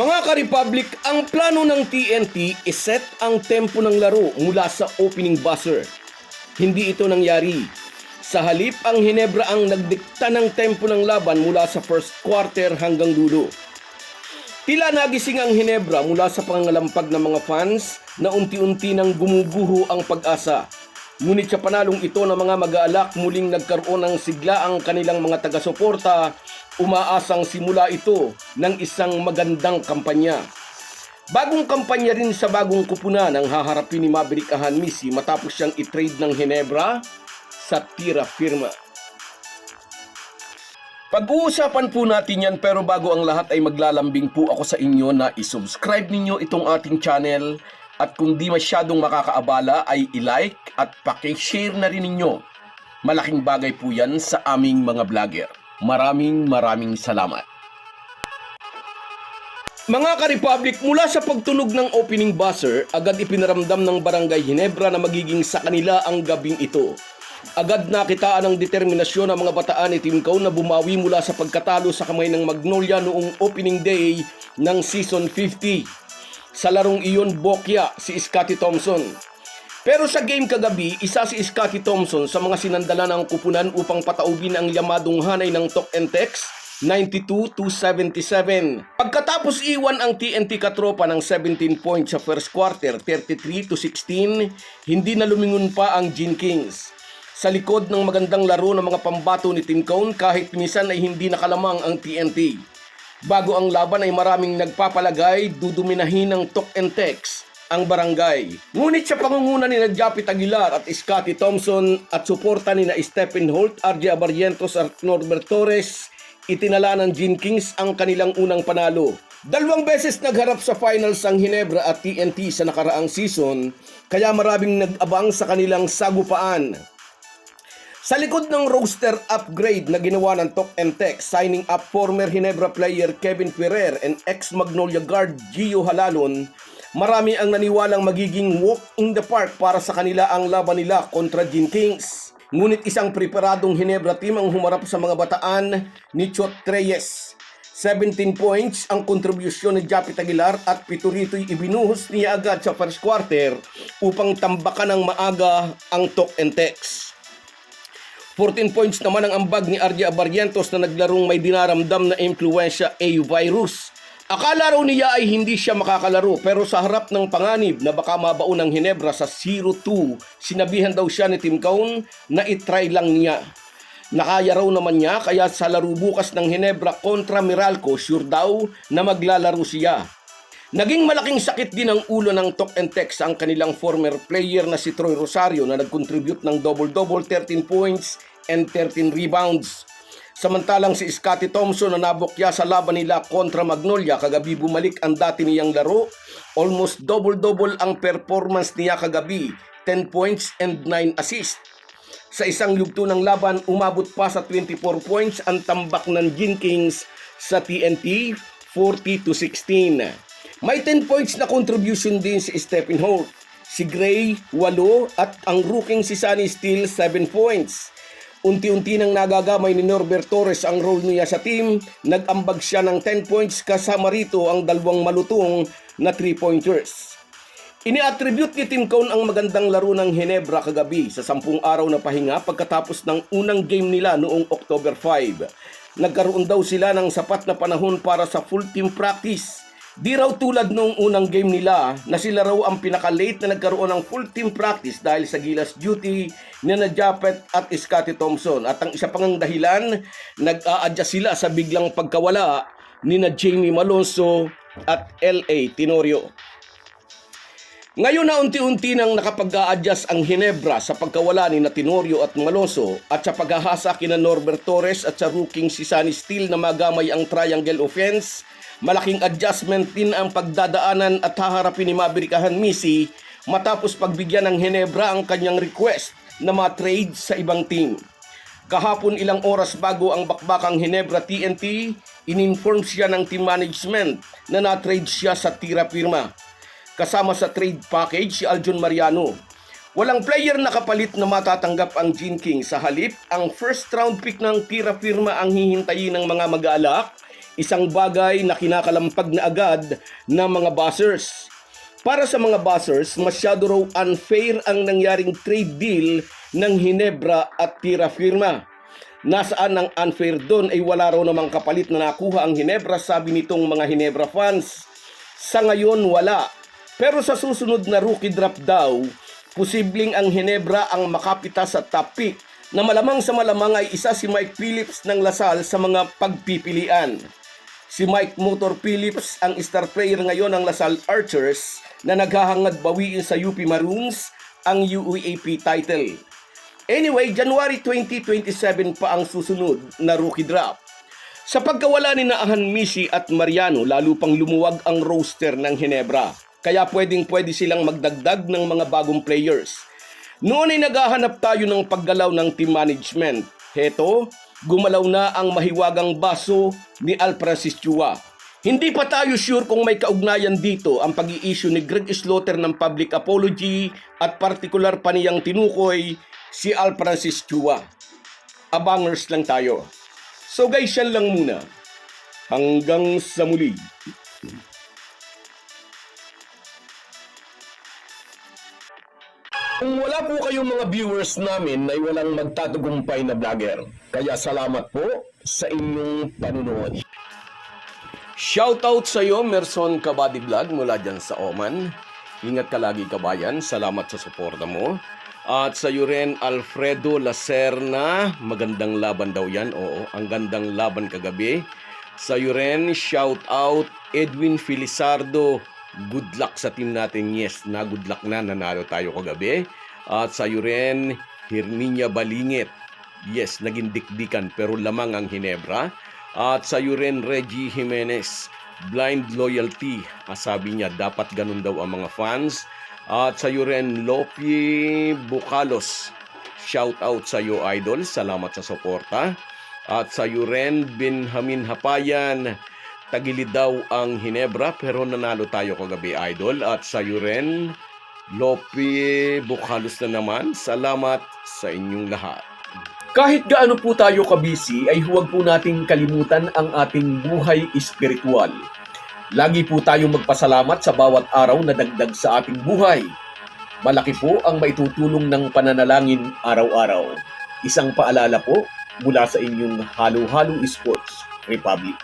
Mga ka-Republic, ang plano ng TNT iset ang tempo ng laro mula sa opening buzzer. Hindi ito nangyari. Sa halip, ang Hinebra ang nagdikta ng tempo ng laban mula sa first quarter hanggang dulo. Tila nagising ang Hinebra mula sa pangangalampag ng mga fans na unti-unti nang gumuguho ang pag-asa. Ngunit sa panalong ito ng mga mag-aalak, muling nagkaroon ng sigla ang kanilang mga taga-suporta, umaasang simula ito ng isang magandang kampanya. Bagong kampanya rin sa bagong kupunan ang haharapin ni Maverick Ahanmisi matapos siyang i-trade ng Hinebra sa tira firma. Pag-uusapan po natin yan, pero bago ang lahat ay maglalambing po ako sa inyo na isubscribe ninyo itong ating channel at kung di masyadong makakaabala ay i-like at paki-share na rin ninyo. Malaking bagay po yan sa aming mga vlogger. Maraming salamat. Mga ka-Republic, mula sa pagtunog ng opening buzzer, agad ipinaramdam ng Barangay Hinebra na magiging sa kanila ang gabing ito. Agad nakitaan ang determinasyon ng mga bataan ni Team Cone na bumawi mula sa pagkatalo sa kamay ng Magnolia noong opening day ng Season 50. Sa larong iyon, bokya si Scottie Thompson. Pero sa game kagabi, isa si Scottie Thompson sa mga sinandala ng kupunan upang pataubin ang yamadong hanay ng Tok and Tex 92-77. Pagkatapos iwan ang TNT katropa ng 17 points sa first quarter, 33-16, hindi na lumingon pa ang Gene Kings. Sa likod ng magandang laro ng mga pambato ni Team Cone, kahit minsan ay hindi nakalamang ang TNT. Bago ang laban ay maraming nagpapalagay, duduminahin ng Tok and Tex ang barangay. Ngunit sa pangunguna ni Japit Aguilar at Scottie Thompson at suporta ni Stephen Holt, RJ Abarrientos at Norbert Torres, itinala ng Gene Kings ang kanilang unang panalo. Dalawang beses nagharap sa finals ang Hinebra at TNT sa nakaraang season, kaya maraming nag-abang sa kanilang sagupaan. Sa likod ng roster upgrade na ginawa ng Tok and Tex, signing up former Hinebra player Kevin Ferrer and ex-Magnolia guard Gio Halalon, marami ang naniwalang magiging walk in the park para sa kanila ang laban nila kontra Gene Kings. Ngunit isang preparadong Hinebra team ang humarap sa mga bataan ni Chot Reyes. 17 points ang kontribusyon ni Japit Aguilar at pito rito'y ibinuhos niya agad sa first quarter upang tambakan ng maaga ang Tok and Tex. 14 points naman ang ambag ni RJ Abarrientos na naglarong may dinaramdam na impluensya A-virus. Akala raw niya ay hindi siya makakalaro, pero sa harap ng panganib na baka mabaon ng Hinebra sa 0-2, sinabihan daw siya ni Team Cone na itry lang niya. Nakaya raw naman niya, kaya sa laro bukas ng Hinebra kontra Meralco, sure daw na maglalaro siya. Naging malaking sakit din ang ulo ng Tok and Tex ang kanilang former player na si Troy Rosario na nag-contribute ng double-double, 13 points and 13 rebounds. Samantalang si Scottie Thompson na nabokya sa laban nila kontra Magnolia, kagabi bumalik ang dati niyang laro. Almost double-double ang performance niya kagabi, 10 points and 9 assists. Sa isang yugto ng laban, umabot pa sa 24 points ang tambak ng Gene Kings sa TNT, 40-16. May 10 points na contribution din si Stephen Holt, si Gray 8 at ang rookie si Sonny Steele 7 points. Unti-unti nang nagagamay ni Norbert Torres ang role niya sa team, nag-ambag siya ng 10 points kasama rito ang dalawang malutong na 3-pointers. Ini-attribute ni Team Cone ang magandang laro ng Hinebra kagabi sa 10 araw na pahinga pagkatapos ng unang game nila noong October 5. Nagkaroon daw sila ng sapat na panahon para sa full team practice. Di raw tulad noong unang game nila na sila raw ang pinaka-late na nagkaroon ng full team practice dahil sa gilas duty ni Japet at Scottie Thompson. At ang isa pang dahilan, nag-a-adjust sila sa biglang pagkawala ni Jamie Malonzo at L.A. Tenorio. Ngayon na unti-unti nang nakapag-a-adjust ang Hinebra sa pagkawala ni Tenorio at Malonzo at sa paghahasa kina Norbert Torres at sa rookie si Sonny Steele na magamay ang triangle offense, malaking adjustment din ang pagdadaanan at haharapin ni Maverick Ahanmisi matapos pagbigyan ng Hinebra ang kanyang request na ma-trade sa ibang team. Kahapon ilang oras bago ang bakbakang Hinebra TNT, in-inform siya ng team management na na-trade siya sa tira firma. Kasama sa trade package si Aljon Mariano. Walang player na kapalit na matatanggap ang Gene Kings. Sa halip, ang first round pick ng tira firma ang hihintayin ng mga mag-aalak. Isang bagay na kinakalampag na agad ng mga buzzers. Para sa mga buzzers, masyado raw unfair ang nangyaring trade deal ng Ginebra at Tira Firma. Nasaan ang unfair doon ay wala raw namang kapalit na nakuha ang Ginebra, sabi nitong mga Ginebra fans. Sa ngayon wala. Pero sa susunod na rookie draft daw, posibleng ang Ginebra ang makapita sa top pick na malamang sa malamang ay isa si Mike Phillips ng Lasal sa mga pagpipilian. Si Mike Motor Phillips ang star player ngayon ng Lasal Archers na naghahangad bawiin sa UP Maroons ang UAAP title. Anyway, January 2027 pa ang susunod na rookie draft. Sa pagkawala ni Naahan Misi at Mariano, lalo pang lumuwag ang roster ng Ginebra. Kaya pwede silang magdagdag ng mga bagong players. Noon ay naghahanap tayo ng paggalaw ng team management. Heto, gumalaw na ang mahiwagang baso ni Al Francis Chua. Hindi pa tayo sure kung may kaugnayan dito ang pag-i-issue ni Greg Slaughter ng public apology at partikular pa niyang tinukoy si Al Francis Chua. Abangers lang tayo. So guys, yan lang muna. Hanggang sa muli. Kung wala po kayong mga viewers namin ay walang magtatagumpay na vlogger. Kaya salamat po sa inyong panunood. Shoutout sa iyo, Merson Kabady Vlog mula dyan sa Oman. Ingat ka lagi kabayan. Salamat sa suporta mo. At sa iyo rin, Alfredo Lacerna. Magandang laban daw yan. Oo, ang gandang laban kagabi. Sa iyo rin, shoutout Edwin Felizardo. Good luck sa team natin. Yes, na good luck na. Nanalo tayo kagabi. At sa iyo rin, Herminia Balingit. Yes, naging dikdikan pero lamang ang Ginebra. At sa iyo rin, Reggie Jimenez. Blind loyalty. Sabi niya, dapat ganun daw ang mga fans. At sa iyo rin, Lopi Bucalos. Shout out sa iyo, idol. Salamat sa suporta. At sa iyo rin, Benjamin Hapayan. Tagilid daw ang Ginebra pero nanalo tayo kagabi, idol. At sa iyo rin, Lopi Bucalos na naman. Salamat sa inyong lahat. Kahit gaano po tayo kabisi ay huwag po nating kalimutan ang ating buhay espiritual. Lagi po tayong magpasalamat sa bawat araw na dagdag sa ating buhay. Malaki po ang maitutulong ng pananalangin araw-araw. Isang paalala po mula sa inyong Halo-Halo Sports Republic.